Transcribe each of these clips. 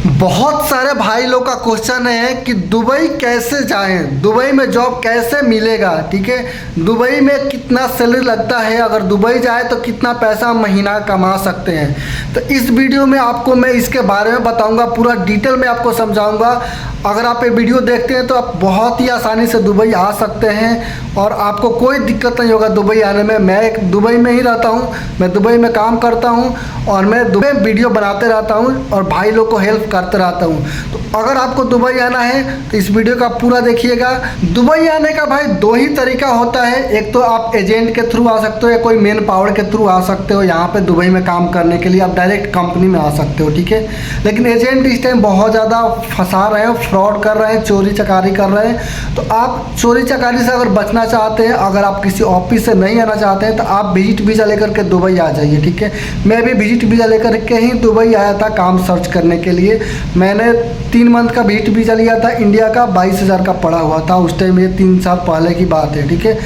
बहुत सारे भाई लोग का क्वेश्चन है कि दुबई कैसे जाएं, दुबई में जॉब कैसे मिलेगा। ठीक है, दुबई में कितना सैलरी लगता है, अगर दुबई जाए तो कितना पैसा महीना कमा सकते हैं। तो इस वीडियो में आपको मैं इसके बारे में बताऊंगा, पूरा डिटेल में आपको समझाऊंगा। अगर आप ये वीडियो देखते हैं तो आप बहुत ही आसानी से दुबई आ सकते हैं और आपको कोई दिक्कत नहीं होगा दुबई आने में। मैं एक दुबई में ही रहता हूँ, मैं दुबई में काम करता हूँ और मैं दुबई वीडियो बनाते रहता हूँ और भाई लोग को हेल्प करते रहता हूँ। तो अगर आपको दुबई आना है तो इस वीडियो का पूरा देखिएगा। दुबई आने का भाई दो ही तरीका होता है, एक तो आप एजेंट के थ्रू आ सकते हो या कोई मेन पावर के थ्रू आ सकते हो। यहाँ पे दुबई में काम करने के लिए आप डायरेक्ट कंपनी में आ सकते हो। ठीक है, लेकिन एजेंट इस टाइम बहुत ज़्यादा फंसा रहे हैं, फ्रॉड कर रहे हैं, चोरी चकारी कर रहे हैं। तो आप चोरी चकारी से अगर बचना चाहते हैं, अगर आप किसी ऑफिस से नहीं आना चाहते हैं तो आप विजिट वीज़ा लेकर के दुबई आ जाइए। ठीक है, मैं भी विजिट वीज़ा लेकर के ही दुबई आया था काम सर्च करने के लिए। मैंने 3 मंथ का विजिट वीज़ा लिया था, इंडिया का 22,000 का पड़ा हुआ था उस टाइम, ये 3 साल पहले की बात है। ठीक है,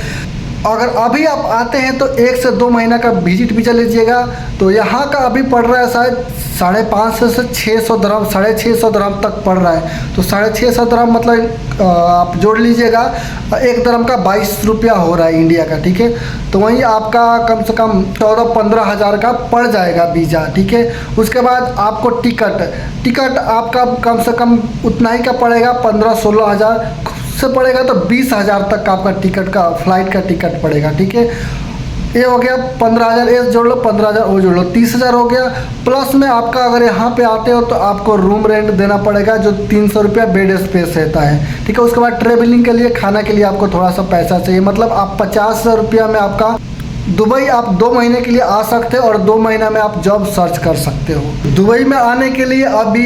अगर अभी आप आते हैं तो 1 से 2 महीना का विजिट वीज़ा लीजिएगा तो यहाँ का अभी पड़ रहा है शायद 550 से 600 दरहम, 650 दरहम तक पड़ रहा है। तो 650 दरहम मतलब आप जोड़ लीजिएगा, 1 दरहम का 22 रुपया हो रहा है इंडिया का। ठीक है, तो वहीं आपका कम से कम 14-15 हज़ार का पड़ जाएगा वीज़ा। ठीक है, उसके बाद आपको टिकट आपका कम से कम उतना ही का पड़ेगा, 15-16 हज़ार से पड़ेगा तो 20,000 तक का आपका टिकट का फ्लाइट का टिकट पड़ेगा। ठीक है, ये हो गया 15,000, ये जोड़ लो, 15,000 वो जोड़ लो, 30,000 हो गया। प्लस में आपका अगर यहाँ पे आते हो तो आपको रूम रेंट देना पड़ेगा जो 300 रुपया बेड स्पेस रहता है। ठीक है, उसके बाद ट्रेवलिंग के लिए, खाना के लिए आपको थोड़ा सा पैसा चाहिए। मतलब आप 50 रुपया में आपका दुबई आप 2 महीने के लिए आ सकते हो और 2 महीना में आप जॉब सर्च कर सकते हो। दुबई में आने के लिए अभी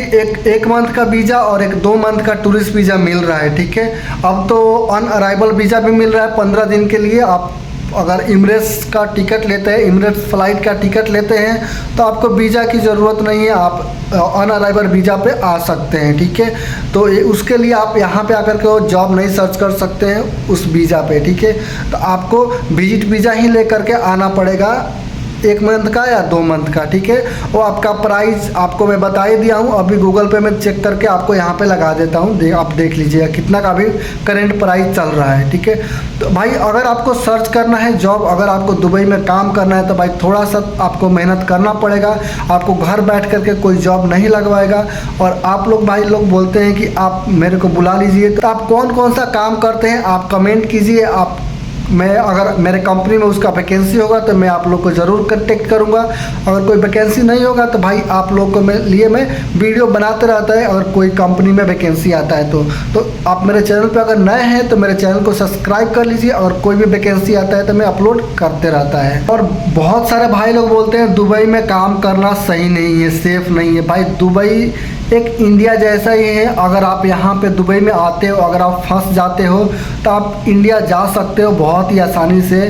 एक मंथ का वीज़ा और एक 2 मंथ का टूरिस्ट वीज़ा मिल रहा है। ठीक है, अब तो ऑन अराइवल वीज़ा भी मिल रहा है 15 दिन के लिए। आप अगर इमरेट्स का टिकट लेते हैं, इमरेट्स फ्लाइट का टिकट लेते हैं तो आपको वीज़ा की ज़रूरत नहीं है, आप ऑन अराइवल वीज़ा पे आ सकते हैं। ठीक है, तो उसके लिए आप यहाँ पे आकर के जॉब नहीं सर्च कर सकते हैं उस वीज़ा पे। ठीक है, तो आपको विजिट वीज़ा ही लेकर के आना पड़ेगा, 1 मंथ का या 2 मंथ का। ठीक है, वो आपका प्राइस आपको मैं बता ही दिया हूँ, अभी गूगल पे मैं चेक करके आपको यहाँ पे लगा देता हूँ, आप देख लीजिएगा कितना का अभी करंट प्राइस चल रहा है। ठीक है, तो भाई अगर आपको सर्च करना है जॉब, अगर आपको दुबई में काम करना है तो भाई थोड़ा सा आपको मेहनत करना पड़ेगा, आपको घर बैठ करके कोई जॉब नहीं लगवाएगा। और आप लोग भाई लोग बोलते हैं कि आप मेरे को बुला लीजिए, तो आप कौन कौन सा काम करते हैं आप कमेंट कीजिए। आप मैं अगर मेरे कंपनी में उसका वैकेंसी होगा तो मैं आप लोग को ज़रूर कांटेक्ट करूंगा। अगर कोई वैकेंसी नहीं होगा तो भाई आप लोग को लिए मैं वीडियो बनाते रहता है, अगर कोई कंपनी में वैकेंसी आता है तो आप मेरे चैनल पे अगर नए हैं तो मेरे चैनल को सब्सक्राइब कर लीजिए, और कोई भी वैकेंसी आता है तो मैं अपलोड करते रहता है। और बहुत सारे भाई लोग बोलते हैं दुबई में काम करना सही नहीं है, सेफ़ नहीं है। भाई दुबई एक इंडिया जैसा ही है, अगर आप यहाँ पे दुबई में आते हो, अगर आप फंस जाते हो तो आप इंडिया जा सकते हो बहुत ही आसानी से।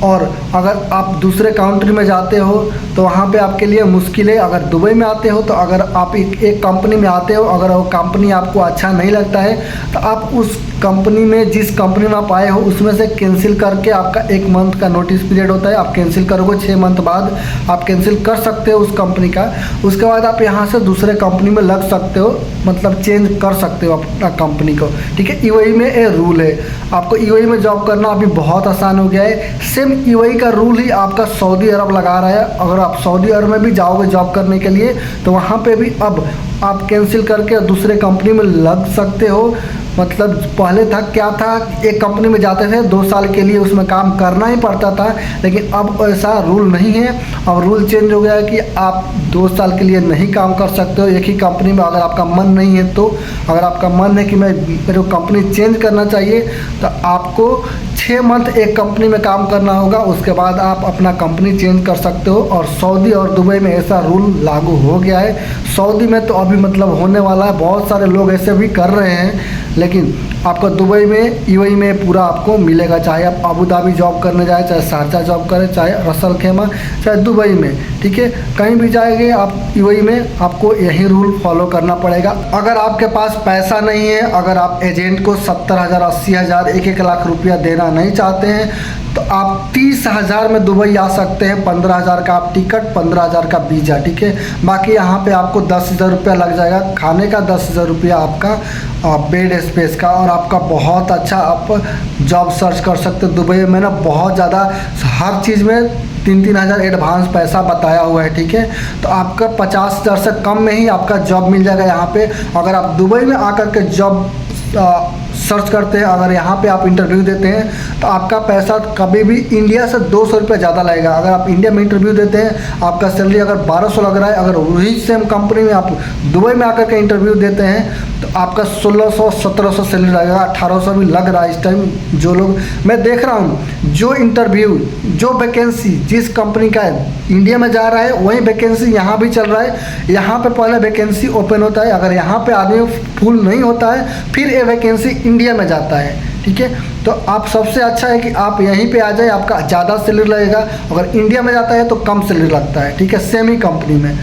और अगर आप दूसरे कंट्री में जाते हो तो वहाँ पे आपके लिए मुश्किल है। अगर दुबई में आते हो तो अगर आप एक कंपनी में आते हो, अगर वो कंपनी आपको अच्छा नहीं लगता है तो आप उस कंपनी में, जिस कंपनी में आप आए हो उसमें से कैंसिल करके, आपका 1 मंथ का नोटिस पीरियड होता है, आप कैंसिल करोगे 6 मंथ बाद आप कैंसिल कर सकते हो उस कंपनी का। उसके बाद आप यहाँ से दूसरे कंपनी में लग सकते हो, मतलब चेंज कर सकते हो अपना कंपनी को। ठीक है, यूएई में ये रूल है, आपको यूएई में जॉब करना अभी बहुत आसान हो गया है। सेम यूएई का रूल ही आपका सऊदी अरब लगा रहा है। अगर आप सऊदी अरब में भी जाओगे जॉब करने के लिए तो वहाँ पे भी अब आप कैंसिल करके दूसरे कंपनी में लग सकते हो। मतलब पहले था क्या था, एक कंपनी में जाते थे 2 साल के लिए उसमें काम करना ही पड़ता था, लेकिन अब ऐसा रूल नहीं है। अब रूल चेंज हो गया है कि आप 2 साल के लिए नहीं काम कर सकते हो एक ही कंपनी में, अगर आपका मन नहीं है तो। अगर आपका मन है कि मेरे को कंपनी चेंज करना चाहिए तो आपको 6 मंथ एक कंपनी में काम करना होगा, उसके बाद आप अपना कंपनी चेंज कर सकते हो। और सऊदी और दुबई में ऐसा रूल लागू हो गया है। सऊदी में तो अभी मतलब होने वाला है, बहुत सारे लोग ऐसे भी कर रहे हैं, लेकिन आपको दुबई में, यूएई में पूरा आपको मिलेगा। चाहे आप अबू धाबी जॉब करने जाए, चाहे शारजा जॉब करें, चाहे रसल खेमा, चाहे दुबई में। ठीक है, कहीं भी जाएंगे आप यूएई में, आपको यही रूल फॉलो करना पड़ेगा। अगर आपके पास पैसा नहीं है, अगर आप एजेंट को 70,000, 80,000, 1-1 लाख रुपया देना नहीं चाहते हैं तो आप 30,000 में दुबई आ सकते हैं। 15,000 का आप टिकट, 15,000 का वीज़ा, ठीक है। बाकी यहाँ पे आपको 10,000 रुपया लग जाएगा खाने का, 10,000 रुपया आपका बेड स्पेस का, और आपका बहुत अच्छा आप जॉब सर्च कर सकते हो दुबई में ना। बहुत ज़्यादा हर चीज़ में 3-3 हज़ार एडवांस पैसा बताया हुआ है, ठीक है। तो आपका 50,000 से कम में ही आपका जॉब मिल जाएगा यहाँ पे। अगर आप दुबई में आकर के जॉब सर्च करते हैं, अगर यहाँ पे आप इंटरव्यू देते हैं तो आपका पैसा कभी भी इंडिया से 200 रुपये ज़्यादा लगेगा। अगर आप इंडिया में इंटरव्यू देते हैं, आपका सैलरी अगर 1200 लग रहा है, अगर वही सेम कंपनी में आप दुबई में आकर के इंटरव्यू देते हैं तो आपका 1600-1700 सैलरी लगेगा, 1800 भी लग रहा है इस टाइम। जो लोग मैं देख रहा हूँ, जो इंटरव्यू, जो वैकेंसी जिस कंपनी का इंडिया में जा रहा है, वही वैकेंसी यहाँ भी चल रहा है। यहाँ पे पहले वैकेंसी ओपन होता है, अगर यहाँ पे आदमी फुल नहीं होता है फिर ये वैकेंसी इंडिया में जाता है, ठीक है। तो आप सबसे अच्छा है कि आप यहीं पे आ जाए, आपका ज़्यादा सैलरी लगेगा। अगर इंडिया में जाता है तो कम सैलरी लगता है, ठीक है, सेम ही कंपनी में।